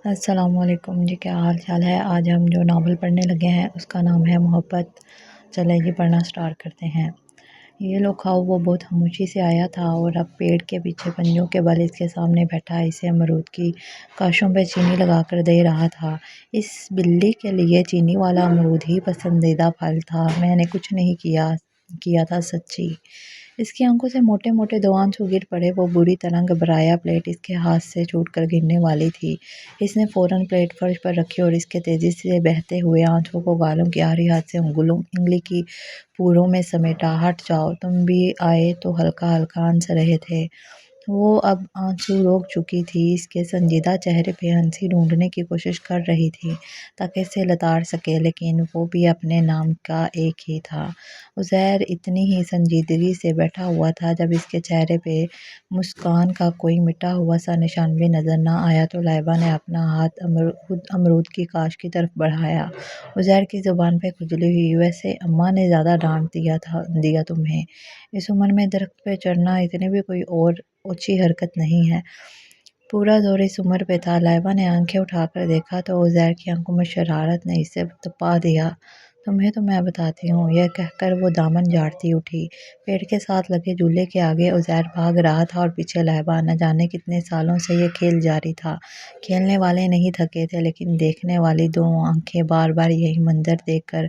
السلام علیکم جی، کیا حال چال ہے؟ آج ہم جو ناول پڑھنے لگے ہیں اس کا نام ہے محبت۔ چلے جی پڑھنا سٹارٹ کرتے ہیں۔ یہ لو کھاؤ وہ بہت خاموشی سے آیا تھا اور اب پیڑ کے پیچھے پنجوں کے بل اس کے سامنے بیٹھا اسے امرود کی کاشوں پہ چینی لگا کر دے رہا تھا۔ اس بلی کے لیے چینی والا امرود ہی پسندیدہ پھل تھا۔ میں نے کچھ نہیں کیا تھا سچی۔ اس کی آنکھوں سے موٹے موٹے دو آنسو گر پڑے۔ وہ بری طرح گھبرایا۔ پلیٹ اس کے ہاتھ سے چھوٹ کر گرنے والی تھی۔ اس نے فوراً پلیٹ فرش پر رکھی اور اس کے تیزی سے بہتے ہوئے آنسوؤں کو گالوں کی آڑھی ہاتھ سے انگلی کی پوروں میں سمیٹا۔ ہٹ جاؤ، تم بھی آئے تو ہلکا ہلکا ہنس رہے تھے۔ وہ اب آنسو روک چکی تھی۔ اس کے سنجیدہ چہرے پہ ہنسی ڈھونڈنے کی کوشش کر رہی تھی تاکہ اسے لتاڑ سکے، لیکن وہ بھی اپنے نام کا ایک ہی تھا۔ عزیر اتنی ہی سنجیدگی سے بیٹھا ہوا تھا۔ جب اس کے چہرے پہ مسکان کا کوئی مٹا ہوا سا نشان بھی نظر نہ آیا تو لائبہ نے اپنا ہاتھ خود امرود کی کاش کی طرف بڑھایا۔ عزیر کی زبان پہ کھجلی ہوئی۔ ویسے اماں نے زیادہ ڈانٹ دیا تمہیں؟ اس عمر میں درخت پہ چڑھنا اتنی بھی کوئی اور اونچی حرکت نہیں ہے۔ پورا زور اس عمر پہ تھا۔ لائبہ نے آنکھیں اٹھا کر دیکھا تو عزیر کی آنکھوں میں شرارت نے اسے تپا دیا۔ تمہیں تو میں بتاتی ہوں، یہ کہہ کر وہ دامن جھاڑتی اٹھی۔ پیڑ کے ساتھ لگے جھولے کے آگے عزیر بھاگ رہا تھا اور پیچھے لائبہ۔ نہ جانے کتنے سالوں سے یہ کھیل جاری تھا۔ کھیلنے والے نہیں تھکے تھے، لیکن دیکھنے والی دو آنکھیں بار بار یہی منظر دیکھ کر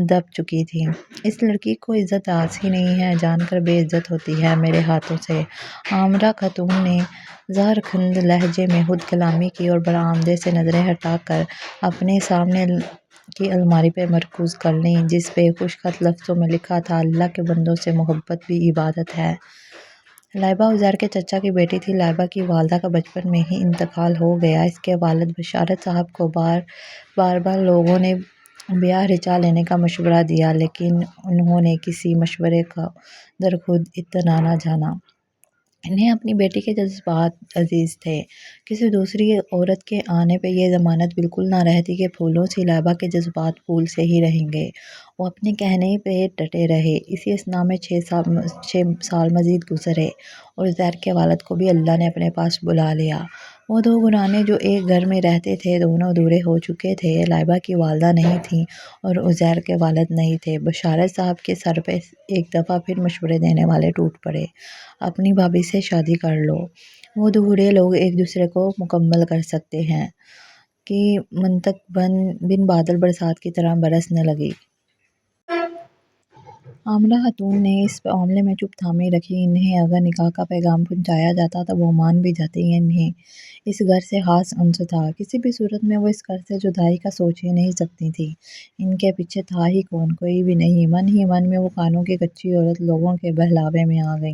دب چکی تھیں۔ اس لڑکی کو عزت ہی نہیں ہے، جان کر بے عزت ہوتی ہے میرے ہاتھوں سے۔ عامرہ خاتون نے زہرخند لہجے میں خود کلامی کی اور برآمدی سے نظریں ہٹا کر اپنے سامنے کی الماری پہ مرکوز کر لیں، جس پہ خوشخط لفظوں میں لکھا تھا: اللہ کے بندوں سے محبت بھی عبادت ہے۔ لائبہ عزیر کے چچا کی بیٹی تھی۔ لائبہ کی والدہ کا بچپن میں ہی انتقال ہو گیا۔ اس کے والد بشارت صاحب کو بار لوگوں نے بیاہ رچا لینے کا مشورہ دیا، لیکن انہوں نے کسی مشورے کو درخود اتنا نہ جانا۔ انہیں اپنی بیٹی کے جذبات عزیز تھے۔ کسی دوسری عورت کے آنے پہ یہ ضمانت بالکل نہ رہتی کہ پھولوں سی لائبہ کے جذبات پھول سے ہی رہیں گے۔ وہ اپنے کہنے پہ ڈٹے رہے۔ اسی اثنا میں 6 سال مزید گزرے اور عزیر کے والد کو بھی اللہ نے اپنے پاس بلا لیا۔ وہ دو گرانے جو ایک گھر میں رہتے تھے، دونوں دورے ہو چکے تھے۔ لائبہ کی والدہ نہیں تھیں اور عزیر کے والد نہیں تھے۔ بشارت صاحب کے سر پہ ایک دفعہ پھر مشورے دینے والے ٹوٹ پڑے: اپنی بھابھی سے شادی کر لو۔ وہ دھڑے لوگ ایک دوسرے کو مکمل کر سکتے ہیں کی منطق بن بادل برسات کی طرح برسنے لگی۔ عامرہ خاتون نے اس معاملے میں چپ تھامی رکھی۔ انہیں اگر نکاح کا پیغام پہنچایا جاتا تو وہ مان بھی جاتی۔ انہیں اس گھر سے خاص انس تھا۔ کسی بھی صورت میں وہ اس گھر سے جدائی کا سوچ ہی نہیں سکتی تھیں۔ ان کے پیچھے تھا ہی کون؟ کوئی بھی نہیں۔ من ہی من میں وہ کانوں کی کچی عورت لوگوں کے بہلاوے میں آ گئی۔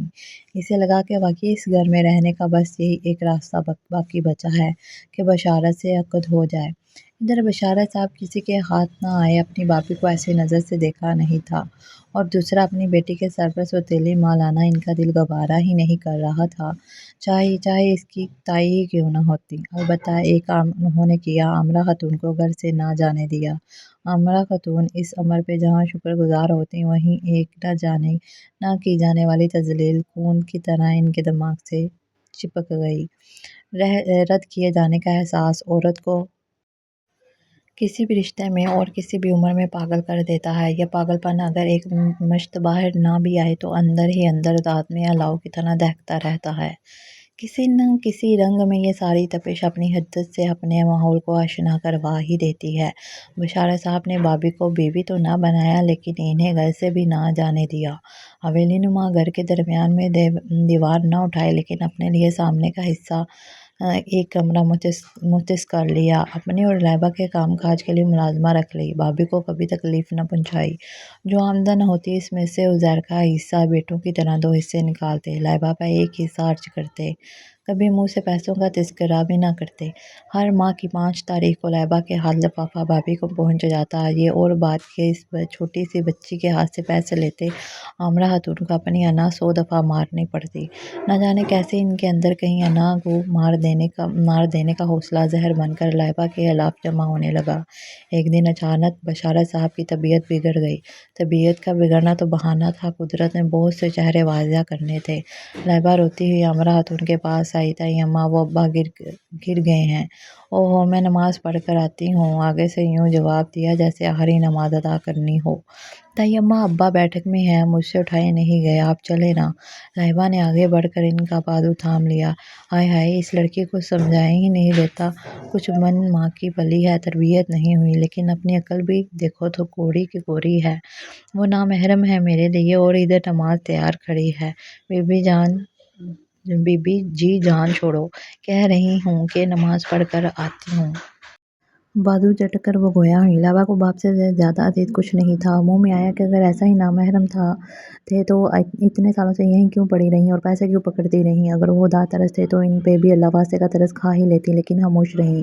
اسے لگا کہ واقعی اس گھر میں رہنے کا بس یہی ایک راستہ باقی بچا ہے کہ بشارت سے عقد ہو جائے۔ ادھر بشارت صاحب کسی کے ہاتھ نہ آئے اپنی بھابھی کو ایسی نظر سے دیکھا نہیں تھا، اور دوسرا اپنی بیٹی کے سر پر سوتیلی مال آنا ان کا دل گوارا ہی نہیں کر رہا تھا، چاہے اس کی تائی ہی کیوں نہ ہوتی۔ البتہ ایک کام انہوں نے کیا: عامرہ خاتون کو گھر سے نہ جانے دیا۔ عامرہ خاتون اس عمر پہ جہاں شکر گزار ہوتیں، وہیں ایک نہ کی جانے والی تذلیل خون کی طرح ان کے دماغ سے چپک گئی۔ رد کیے جانے کا احساس عورت کو کسی بھی رشتے میں اور کسی بھی عمر میں پاگل کر دیتا ہے۔ یہ پاگل پن اگر ایک مشت باہر نہ بھی آئے تو اندر ہی اندر دانت میں الاؤ کی طرح دہکتا رہتا ہے۔ کسی نہ کسی رنگ میں یہ ساری تپش اپنی حدت سے اپنے ماحول کو آشنا کروا ہی دیتی ہے۔ بشارت صاحب نے بھابھی کو بیوی تو نہ بنایا، لیکن انہیں گھر سے بھی نہ جانے دیا۔ حویلی نما گھر کے درمیان میں دیوار نہ اٹھائی، لیکن اپنے لیے سامنے کا حصہ ایک کمرہ مختص کر لیا۔ اپنی اور لائبہ کے کام کاج کے لیے ملازمہ رکھ لی۔ بھابھی کو کبھی تکلیف نہ پہنچائی۔ جو آمدن ہوتی اس میں سے عزیر کا حصہ بیٹوں کی طرح 2 حصے نکالتے، لائبہ پہ ایک حصہ خرچ کرتے، کبھی منہ سے پیسوں کا تذکرہ بھی نہ کرتے۔ ہر ماہ کی 5 تاریخ کو لائبہ کے ہاتھ لفافہ بھابھی کو پہنچ جاتا۔ یہ اور بات کہ اس چھوٹی سی بچی کے ہاتھ سے پیسے لیتے عامرہ خاتون کو اپنی انا 100 دفعہ مارنی پڑتی۔ نہ جانے کیسے ان کے اندر کہیں انا کو مار دینے کا حوصلہ زہر بن کر لائبہ کے خلاف جمع ہونے لگا۔ ایک دن اچانک بشارت صاحب کی طبیعت بگڑ گئی۔ طبیعت کا بگڑنا تو بہانہ تھا، قدرت نے بہت سے چہرے واضح کرنے تھے۔ لائبہ روتی ہوئی عامرہ خاتون کے پاس بتائی تائی اماں وہ ابا گر گئے ہیں۔ اوہو میں نماز پڑھ کر آتی ہوں، آگے سے یوں جواب دیا جیسے آخری نماز ادا کرنی ہو۔ تائی اماں ابا بیٹھک میں ہیں، مجھ سے اٹھائے نہیں گئے، آپ چلے نا۔ لائبہ نے آگے بڑھ کر ان کا بازو تھام لیا۔ ہائے ہائے، اس لڑکی کو سمجھایا ہی نہیں دیتا کچھ، من ماں کی پلی ہے، تربیت نہیں ہوئی، لیکن اپنی عقل بھی دیکھو تو کوڑی کی کوڑی ہے۔ وہ نامحرم ہے میرے لیے، اور ادھر نماز تیار کھڑی ہے۔ بی بی جی جان چھوڑو، کہہ رہی ہوں کہ نماز پڑھ کر آتی ہوں۔ بازو جھٹک کر وہ گویا ہوئی۔ لائبہ کو باپ سے زیادہ عزیز کچھ نہیں تھا۔ منہ میں آیا کہ اگر ایسا ہی نامحرم تھے تو اتنے سالوں سے یہیں کیوں پڑی رہیں اور پیسے کیوں پکڑتی رہیں؟ اگر وہ خدا ترس تھے تو ان پہ بھی اللہ واسطے کا ترس کھا ہی لیتی، لیکن خاموش رہیں۔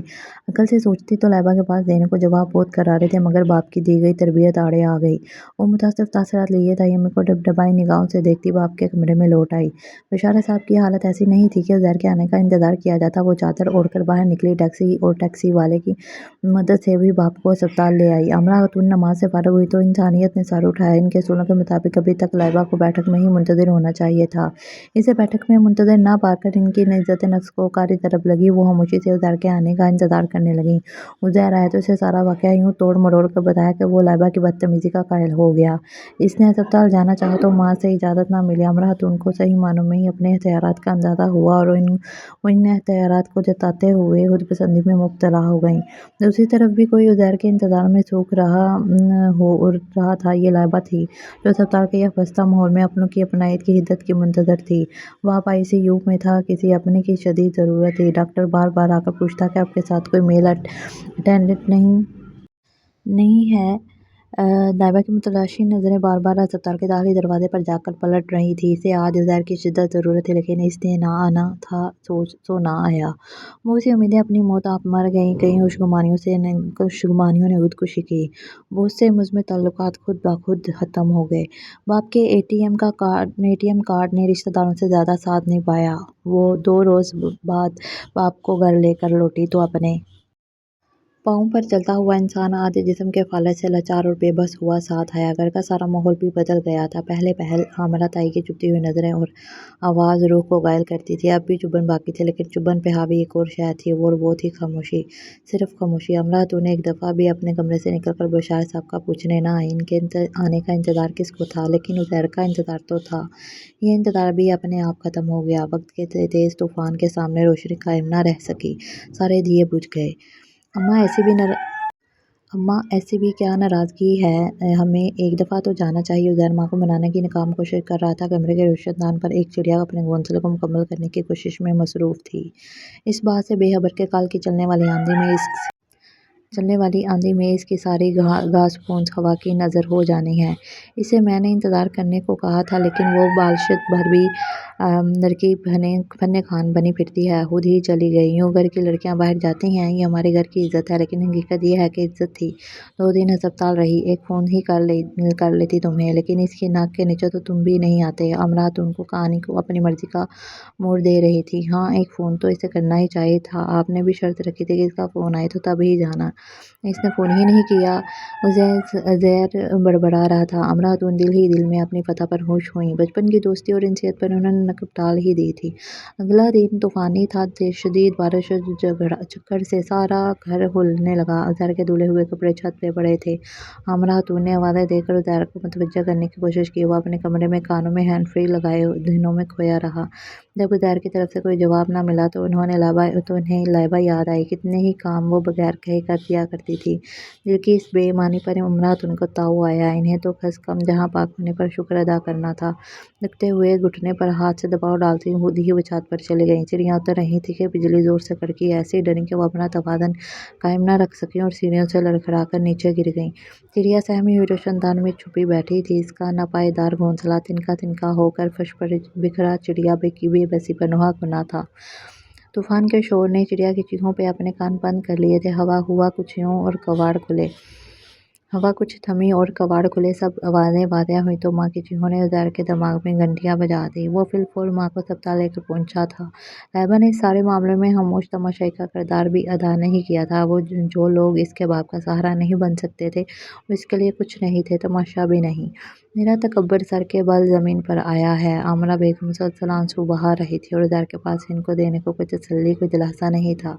عقل سے سوچتی تو لائبہ کے پاس دینے کو جواب بہت کرارے تھے، مگر باپ کی دی گئی تربیت آڑے آ گئی۔ وہ متاسف تاثرات لیے تائی امی کو ڈبڈبائی نگاہوں سے دیکھتی باپ کے کمرے میں لوٹ آئی۔ بشارت صاحب کی حالت ایسی نہیں تھی کہ عزیر کے آنے کا انتظار کیا جاتا۔ وہ چادر اوڑھ کر باہر نکلی اور ٹیکسی والے کی مدد سے بھی باپ کو ہسپتال لے آئی۔ امرا خاتون نماز سے فارغ ہوئی تو انسانیت نے سر اٹھایا۔ ان کے اصولوں کے مطابق ابھی تک لائبہ کو بیٹھک میں ہی منتظر ہونا چاہیے تھا۔ اسے بیٹھک میں منتظر نہ پا کر ان کی عزت نفس کو کاری ضرب لگی۔ وہ خاموشی سے عزیر کے آنے کا انتظار کرنے لگیں۔ عزیر آیا تو اسے سارا واقعہ یوں توڑ مروڑ کر بتایا کہ وہ لائبہ کی بدتمیزی کا قائل ہو گیا۔ اس نے ہسپتال جانا چاہا تو ماں سے اجازت نہ ملی۔ امرا خاتون کو صحیح معنوں میں ہی اپنے اختیارات کا اندازہ ہوا اور وہ ان اختیارات کو جتاتے ہوئے خود پسندی میں مبتلا ہو گئیں۔ دوسری طرف بھی کوئی عزیر کے انتظار میں سوکھ رہا تھا، یہ لائبہ تھی جو ہسپتال کے یک بستہ ماحول میں اپنوں کی اپنائیت کی حدت کی منتظر تھی۔ باپ آئی سی یو میں تھا، کسی اپنے کی شدید ضرورت تھی۔ ڈاکٹر بار بار آ کر پوچھتا کہ آپ کے ساتھ کوئی میل اٹینڈنٹ نہیں ہے۔ لائبہ کی متلاشی نظریں بار بار ہسپتال کے داخلی دروازے پر جا کر پلٹ رہی تھیں۔ اسے آج عزیر کی شدید ضرورت تھی، لیکن اس نے نہ آنا تھا سو نہ آیا۔ بہت سی امیدیں اپنی موت آپ مر گئیں، کئی خوشگمانیوں نے خودکشی کی، بہت سے مزمر تعلقات خود بخود ختم ہو گئے۔ باپ کے اے ٹی ایم کارڈ نے رشتہ داروں سے زیادہ ساتھ نہیں پایا۔ وہ 2 روز بعد باپ کو گھر لے کر لوٹی تو اپنے پاؤں پر چلتا ہوا انسان آج جسم کے فالج سے لاچار اور بے بس ہوا ساتھ آیا۔ گھر کا سارا ماحول بھی بدل گیا تھا۔ پہلے پہل عامرہ تائی کی چبھتی ہوئی نظریں اور آواز روح کو گھائل کرتی تھی۔ اب بھی چبھن باقی تھی، لیکن چبھن پہ حاوی ایک اور شے تھی، اور وہ تھی خاموشی، صرف خاموشی۔ امرا خاتون نے ایک دفعہ بھی اپنے کمرے سے نکل کر بشارت صاحب کا پوچھنے نہ آئی۔ ان کے آنے کا انتظار کس کو تھا؟ لیکن عزیر کا انتظار تو تھا۔ یہ انتظار بھی اپنے آپ ختم ہو گیا۔ وقت کے تیز طوفان کے سامنے روشنی قائم نہ رہ سکی، سارے دیے بجھ گئے۔ اماں ایسی بھی کیا ناراضگی ہے، ہمیں ایک دفعہ تو جانا چاہیے۔ عزیر ماں کو منانے کی ناکام کوشش کر رہا تھا۔ کمرے کے روشن دان پر ایک چڑیا اپنے گھونسلے کو مکمل کرنے کی کوشش میں مصروف تھی۔ اس بات سے بے خبر کہ کل کی چلنے والی آندھی میں اس کی ساری گھاس پھونس ہوا کی نذر ہو جانی ہے۔ اسے میں نے انتظار کرنے کو کہا تھا، لیکن وہ بالشت بھر بھی لڑکی فن خوان بنی پھرتی ہے، خود ہی چلی گئی۔ یوں گھر کی لڑکیاں باہر جاتی ہیں، یہ ہمارے گھر کی عزت ہے، لیکن حقیقت یہ ہے کہ عزت تھی 2 دن ہسپتال رہی، ایک فون ہی کر لیتی تمہیں، لیکن اس کی ناک کے نیچے تو تم بھی نہیں آتے۔ امرا خاتون کو کہانی کو اپنی مرضی کا موڑ دے رہی تھی۔ ہاں، ایک فون تو اسے کرنا ہی چاہیے تھا، آپ نے بھی شرط رکھی تھی کہ اس کا فون آئے تو تب ہی جانا، اس نے فون ہی نہیں کیا۔ عزیر بڑبڑا رہا تھا۔ امرا خاتون دل ہی دل میں اپنی فتح پر خوش ہوئیں۔ بچپن کی دوستی اور انسیت پر انہوں نے نقب ڈال ہی دی تھی۔ اگلا دن طوفانی تھا، شدید بارش اور جھکڑ سے سارا گھر ہلنے لگا۔ عزیر کے دھلے ہوئے کپڑے چھت پہ پڑے تھے۔ امرا خاتون نے آوازیں دے کر عزیر کو متوجہ کرنے کی کوشش کی۔ وہ اپنے کمرے میں کانوں میں ہینڈ فری لگائے دھنوں میں کھویا رہا۔ جب عزیر کی طرف سے کوئی جواب نہ ملا تو انہیں لائبہ یاد آئی۔ کتنے ہی کام وہ بغیر کہے کر دیا کرتی تھی۔ دل کی اس بے ایمانی پر امرا خاتون کو تاؤ آیا۔ انہیں تو کم از کم جہاں پاک ہونے پر شکر ادا کرنا تھا۔ لگتے ہوئے گھٹنے پر ہاتھ سے دباؤ ڈالتی خود ہی وہ چھت پر چلی گئیں۔ چڑیاں اتر رہی تھیں کہ بجلی زور سے کڑکی، ایسی ڈریں کہ وہ اپنا توازن قائم نہ رکھ سکیں اور سیڑھیوں سے لڑکھڑا کر نیچے گر گئیں۔ چڑیا سہمی ہوئی روشن دان میں چھپی بیٹھی تھی، اس کا ناپائیدار گھونسلہ تنکا تنکا ہو کر فرش پر بکھرا چڑیا کی بے بسی پر نہا گنا تھا۔ طوفان کے شور نے چڑیا کی چیخوں پہ اپنے کان بند کر لیے تھے۔ ہوا ہوا کچھ یوں اور کواڑ کھلے۔ ہوا کچھ تھمی اور کباڑ کھلے، سب آوازیں واضح ہوئی تو ماں کی چیخوں نے عزیر کے دماغ میں گھنٹیاں بجا دی۔ وہ فی الفور ماں کو ہسپتال لے کر پہنچا تھا۔ لائبہ نے اس سارے معاملے میں خاموش تماشائی کا کردار بھی ادا نہیں کیا تھا۔ وہ جو لوگ اس کے باپ کا سہارا نہیں بن سکتے تھے وہ اس کے لیے کچھ نہیں تھے، تماشا بھی نہیں۔ میرا تکبر سر کے بل زمین پر آیا ہے۔ آمنہ بیگم مسلسل آنسو بہا رہی تھی اور عزیر کے پاس ان کو دینے کو کوئی تسلی، کوئی دلاسا نہیں تھا۔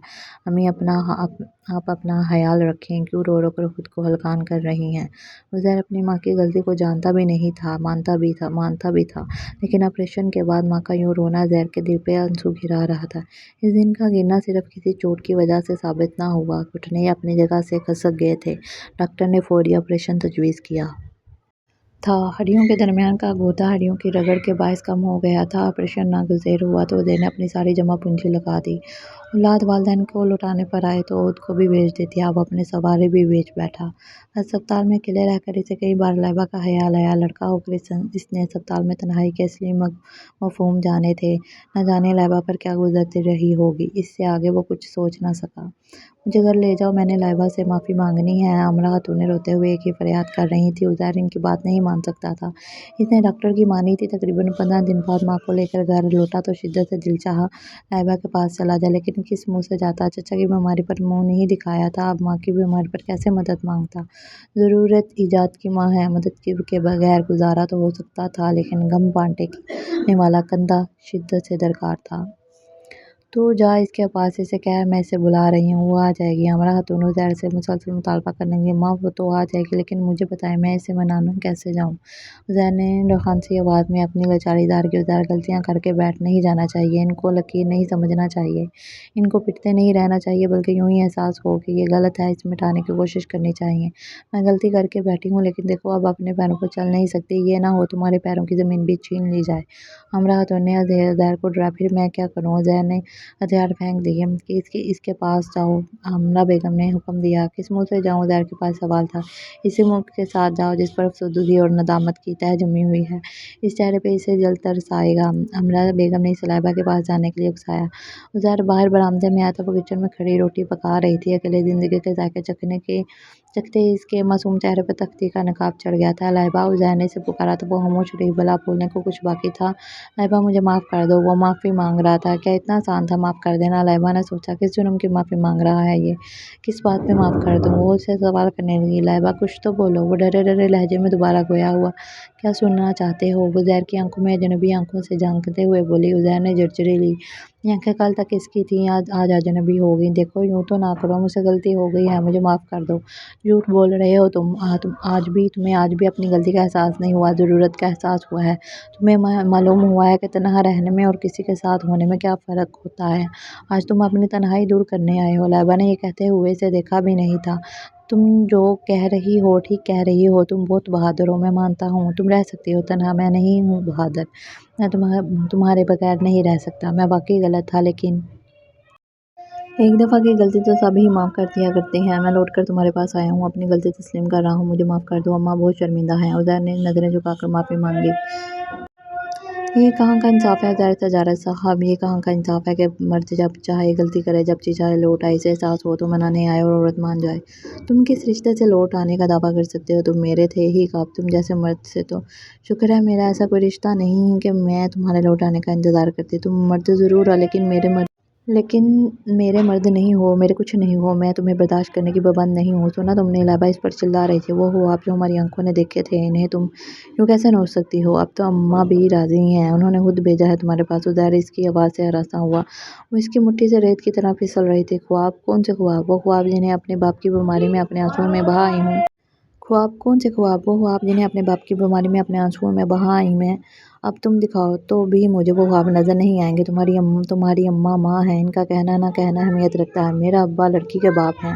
امی آپ اپنا خیال رکھیں، کیوں رو رو کر خود کو ہلکان کر رہی ہیں؟ عزیر اپنی ماں کی غلطی کو جانتا بھی نہیں تھا، مانتا بھی تھا، لیکن آپریشن کے بعد ماں کا یوں رونا عزیر کے دل پہ آنسو گرا رہا تھا۔ اس دن کا گرنا صرف کسی چوٹ کی وجہ سے ثابت نہ ہوا، گھٹنے اپنی جگہ سے کھسک گئے تھے۔ ڈاکٹر نے فوری آپریشن تجویز کیا تھا۔ ہڈیوں کے درمیان کا غوطہ ہڈیوں کی رگڑ کے باعث کم ہو گیا تھا۔ آپریشن ناگزیر ہوا تو عزیر نے اپنی ساری جمع پونجی لگا دی۔ اولاد والدین کو لٹانے پر آئے تو عود کو بھی بیچ دیتی، اب اپنے سوارے بھی بیچ بیٹھا۔ ہسپتال میں اکیلے رہ کر اسے کئی بار لائبہ کا خیال آیا۔ لڑکا ہو کر اس نے ہسپتال میں تنہائی کے اصلی مفہوم جانے تھے۔ نہ جانے لائبہ پر کیا گزرتی رہی ہوگی، اس سے آگے وہ کچھ سوچ نہ سکا۔ مجھے گھر لے جاؤ، میں نے لائبہ سے معافی مانگنی ہے، آمنہ خاتون روتے ہوئے ایک ہی فریاد کر رہی تھیں۔ عزیر ان کی بات نہیں مان سکتا تھا۔ اس نے ڈاکٹر کی مانی تھی۔ تقریباً 15 دن بعد ماں کو لے کر گھر لوٹا تو شدت سے دل چاہا لائبہ کے پاس چلا جائے، لیکن کس منہ سے جاتا؟ چچا کی بیماری پر منہ نہیں دکھایا تھا، اب ماں کی بیماری پر کیسے مدد مانگتا؟ ضرورت ایجاد کی ماں ہے، مدد کے بغیر گزارا تو ہو سکتا تھا، لیکن غم بانٹنے والا کندھا شدت سے درکار تھا۔ تو جا اس کے پاس، اسے کہہ میں اسے بلا رہی ہوں، وہ آ جائے گی۔ آمنہ خاتون عزیر سے مسلسل مطالبہ کرنے لگی، ماں وہ تو آ جائے گی، لیکن مجھے بتائیں میں اسے منانے کیسے جاؤں؟ عزیر نے رقاصی آواز میں اپنی لاچاری ظاہر کی، عزیر غلطیاں کر کے بیٹھ نہیں جانا چاہیے، ان کو لکیر نہیں سمجھنا چاہیے، ان کو پٹتے نہیں رہنا چاہیے، بلکہ یوں ہی احساس ہو کہ یہ غلط ہے، اسے مٹانے کی کوشش کرنی چاہیے۔ میں غلطی کر کے بیٹھی ہوں، لیکن دیکھو اب اپنے پیروں پر چل نہیں سکتی، یہ نہ ہو تمہارے پیروں کی زمین بھی چھین لی جائے۔ آمنہ خاتون نے عزیر کو ڈرایا، پھر میں کیا کروں؟ عزیر نے ہتھیار پھینک دیے کہ اس کے پاس جاؤ۔ آمنہ بیگم نے حکم دیا۔ کس منہ سے جاؤں؟ عزیر کے پاس سوال تھا۔ اسی منہ کے ساتھ جاؤ جس پر افسردگی اور ندامت کی تہ جمی ہوئی ہے، اس چہرے پہ اسے جلد ترس آئے گا۔ آمنہ بیگم نے اسے لائبہ کے پاس جانے کے لیے اکسایا۔ عزیر باہر برآمدے میں آیا تو وہ کچن میں کھڑی روٹی پکا رہی تھی۔ اکیلے زندگی کے ذائقے چکھتے اس کے معصوم چہرے پر تختی کا نقاب چڑھ گیا تھا۔ لائبہ! عزیر نے اسے پکارا تو وہ خاموش رہی۔ بھلا بولنے کو کچھ باقی تھا؟ لائبہ مجھے معاف کر دو، وہ معافی مانگ رہا تھا۔ کیا اتنا آسان تھا معاف کر دینا؟ لائبہ نے سوچا، کس جرم کی معافی مانگ رہا ہے یہ؟ کس بات پہ معاف کر دوں؟ وہ اسے سوال کرنے لگی۔ لائبہ کچھ تو بولو۔ وہ ڈرے ڈرے لہجے میں دوبارہ گویا ہوا، کیا سننا چاہتے ہو؟ وہ عزیر کی آنکھوں میں اجنبی آنکھوں سے جھانکتے ہوئے بولی۔ عزیر نے جھرجھری لی۔ یہ آنکھیں کل تک اس کی تھیں، آج اجنبی ہو گئیں۔ دیکھو یوں تو نہ کرو، مجھ سے غلطی ہو گئی ہے، مجھے معاف کر دو۔ جھوٹ بول رہے ہو تم، تمہیں آج بھی اپنی غلطی کا احساس نہیں ہوا، ضرورت کا احساس ہوا ہے؟ تمہیں معلوم ہوا ہے کہ تنہا رہنے میں اور کسی کے ساتھ ہونے میں کیا فرق ہوتا ہے؟ آج تم اپنی تنہائی دور کرنے آئے ہو۔ لائبہ نے یہ کہتے ہوئے اسے دیکھا بھی نہیں تھا۔ تم جو کہہ رہی ہو ٹھیک کہہ رہی ہو، تم بہت بہادر ہو، میں مانتا ہوں، تم رہ سکتی ہو تنہا، میں نہیں ہوں بہادر، میں تمہارے بغیر نہیں رہ سکتا، میں واقعی غلط تھا، لیکن ایک دفعہ کی غلطی تو سب ہی معاف کر دیا کرتے ہیں۔ میں لوٹ کر تمہارے پاس آیا ہوں، اپنی غلطی تسلیم کر رہا ہوں، مجھے معاف کر دو، اماں بہت شرمندہ ہیں۔ عزیر نے نظریں جھکا کر معافی مانگی۔ یہ کہاں کا انصاف ہے عزیر تجارت صاحب، یہ کہاں کا انصاف ہے کہ مرد جب چاہے غلطی کرے، جب جی چاہے لوٹ آئے، اسے احساس ہو تو منانے آئے اور عورت مان جائے۔ تم کس رشتے سے لوٹ آنے کا دعویٰ کر سکتے ہو؟ تم میرے تھے ہی کب؟ تم جیسے مرد سے تو شکر ہے میرا ایسا کوئی رشتہ نہیں کہ میں تمہارے لوٹ آنے کا انتظار کرتی۔ تم مرد ضرور ہو، لیکن میرے مرد نہیں ہو، میرے کچھ نہیں ہو، میں تمہیں برداشت کرنے کی پابند نہیں ہوں۔ سنا تم نے؟ لائبہ اس پر چلا رہی تھی۔ وہ خواب جو ہماری آنکھوں نے دیکھے تھے، انہیں تم یوں کیسے نوچ سکتی ہو؟ اب تو اماں بھی راضی ہیں، انہوں نے خود بھیجا ہے تمہارے پاس۔ عزیر اس کی آواز سے ہراساں ہوا، وہ اس کی مٹھی سے ریت کی طرح پھسل رہی تھی۔ خواب؟ کون سے خواب؟ وہ خواب جنہیں اپنے باپ کی بیماری میں اپنے آنسوؤں میں بہا آئی ہوں۔ خواب؟ کون سے خواب؟ وہ خواب جنہیں اپنے باپ کی بیماری میں اپنے آنسوؤں میں بہا آئی میں۔ اب تم دکھاؤ تو بھی مجھے وہ خواب نظر نہیں آئیں گے۔ تمہاری اماں ماں ہیں، ان کا کہنا نہ کہنا اہمیت رکھتا ہے۔ میرا ابا لڑکی کے باپ ہیں،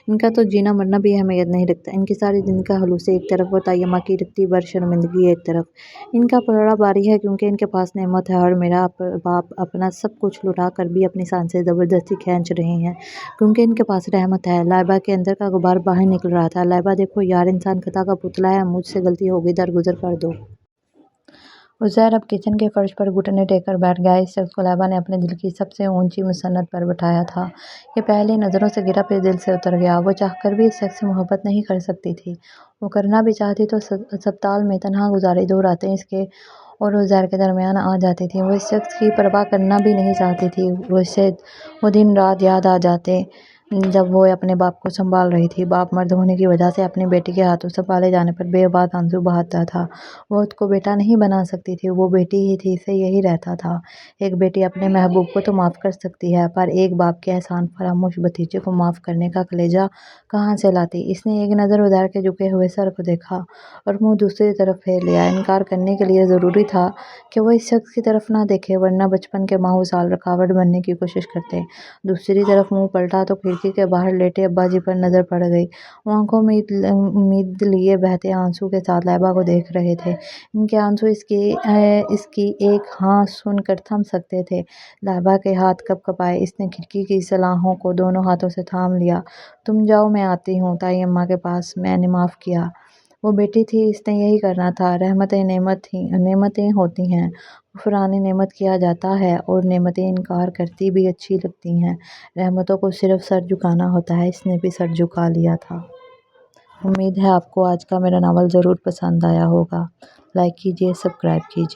ان کا تو جینا مرنا بھی اہمیت نہیں رکھتا۔ ان کی ساری زندگی کا خلوص ایک طرف اور تائیمہ کی رتی بھر شرمندگی ایک طرف۔ ان کا پلڑا بھاری ہے کیونکہ ان کے پاس نعمت ہے، اور میرا باپ اپنا سب کچھ لٹا کر بھی اپنی سانسیں زبردستی کھینچ رہے ہیں کیونکہ ان کے پاس رحمت ہے۔ لائبہ کے اندر کا غبار باہر نکل رہا تھا۔ لائبہ دیکھو یار، انسان خطا کا پتلا ہے، مجھ سے غلطی ہو گئی، درگزر کر دو۔ عزیر اب کچن کے فرش پر گھٹنے ٹیک کر بیٹھ گیا۔ اس شخص کو لائبہ نے اپنے دل کی سب سے اونچی مسند پر بٹھایا تھا۔ یہ پہلی نظروں سے گرا پھر دل سے اتر گیا۔ وہ چاہ کر بھی اس شخص سے محبت نہیں کر سکتی تھی۔ وہ کرنا بھی چاہتی تو ہسپتال میں تنہا گزاری 2 راتیں اس کے اور عزیر کے درمیان آ جاتی تھیں۔ وہ اس شخص کی پرواہ کرنا بھی نہیں چاہتی تھی۔ اسے وہ دن رات یاد آ جاتے جب وہ اپنے باپ کو سنبھال رہی تھی۔ باپ مرد ہونے کی وجہ سے اپنی بیٹی کے ہاتھوں سنبھالے جانے پر بے باک آنسو بہاتا تھا۔ وہ خود کو بیٹا نہیں بنا سکتی تھی، وہ بیٹی ہی تھی، اسے یہی رہتا تھا۔ ایک بیٹی اپنے محبوب کو تو معاف کر سکتی ہے، پر ایک باپ کے احسان فراموش بھتیجے کو معاف کرنے کا کلیجہ کہاں سے لاتی؟ اس نے ایک نظر عزیر کے جھکے ہوئے سر کو دیکھا اور منہ دوسری طرف پھیر لیا۔ انکار کرنے کے لیے ضروری تھا کہ وہ اس شخص کی طرف نہ دیکھے، ورنہ بچپن کے ماحول سال رکاوٹ بننے کی کوشش کرتے۔ دوسری طرف منہ پلٹا تو کھڑکی کے باہر لیٹے ابا جی پر نظر پڑ گئی۔ وہ آنکھوں میں امید لیے بہتے آنسو کے ساتھ لائبہ کو دیکھ رہے تھے۔ ان کے آنسو اس کی ایک ہاں سن کر تھم سکتے تھے۔ لائبہ کے ہاتھ کپ کپائے۔ اس نے کھڑکی کی صلاحوں کو دونوں ہاتھوں سے تھام لیا۔ تم جاؤ، میں آتی ہوں تائی اماں کے پاس، میں نے معاف کیا۔ وہ بیٹی تھی، اس نے یہی کرنا تھا۔ رحمتیں نعمتیں ہوتی ہیں، غفران نعمت کیا جاتا ہے اور نعمتیں انکار کرتی بھی اچھی لگتی ہیں۔ رحمتوں کو صرف سر جھکانا ہوتا ہے، اس نے بھی سر جھکا لیا تھا۔ امید ہے آپ کو آج کا میرا ناول ضرور پسند آیا ہوگا۔ لائک کیجیے، سبسکرائب کیجیے۔